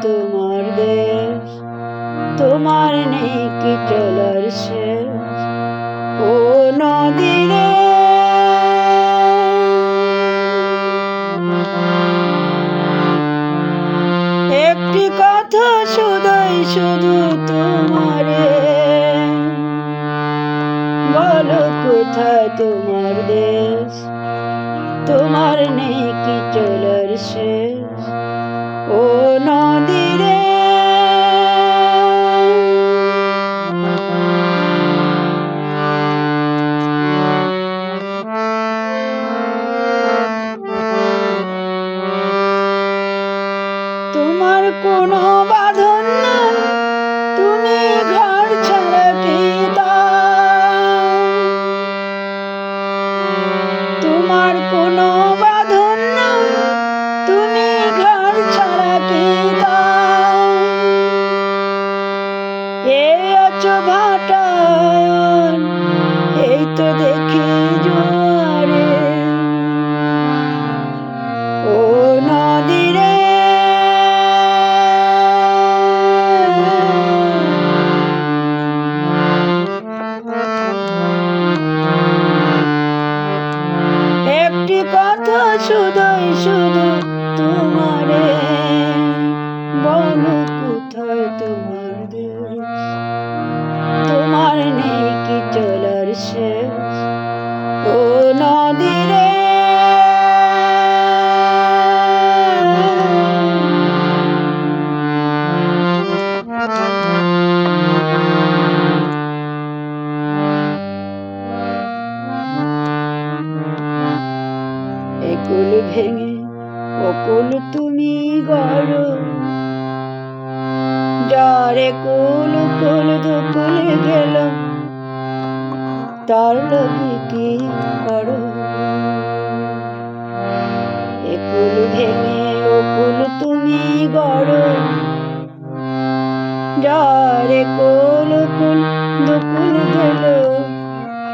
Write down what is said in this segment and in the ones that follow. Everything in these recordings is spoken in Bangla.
তোমার দেশ, তোমার নেই কি চলার শেষ। ও নদী রে, একটি কথা শুধুই শুধু তোমারে, বলো কোথায় তোমার দেশ, তোমার নেই কি চলার শেষ। ও নদী রে, তোমার কোনো বাঁধন নাই, তুমি ঘর ছাড়া কি দাও। তোমার কোনো বাঁধন নাই, তুমি ঘর ছাড়া কি দাও। এই আছো ভাটার, এই তো দেখি জোয়ারে। ও নদী রে, একটি কথা শুধুই শুধু তোমারে, বলো কোথায় তোমার দেশ, তোমার নেই কি চলার শেষ। ও নদী রে, একুল ভেঙে অকুল তুমি গড়, যারে কুল কুল দুকুল গেল, তার লগে কি করো। একুল ভেঙে অকুল তুমি গড়, যারে কুল কুল দুকুল গেল,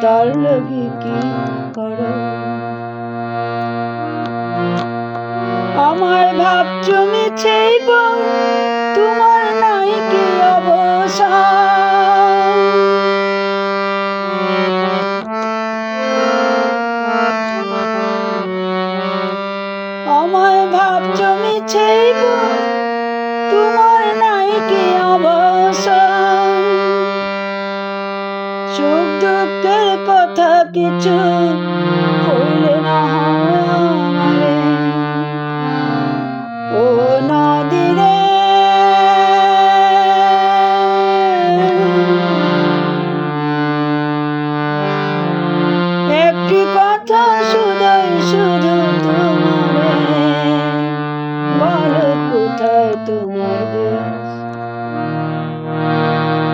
তার লগে কি করো। আমার ভাবছো মিছে তোমার নাই কি অবসান। আমায় ভাবছো মিছে তোমার নাই কি অবসান। সুখ দুঃখের কথা কিছু হইলে না আমারে। ও নদী রে, একটি কথা শুধুই শুধু তোমারে, বলো কোথায় তোমার দেশ,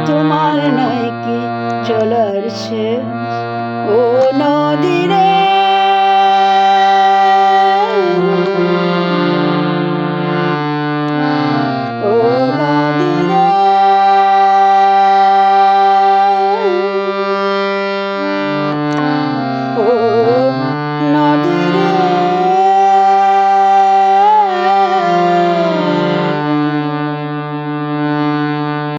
তোমার নাই কি চলার শেষ। ও নদী রে।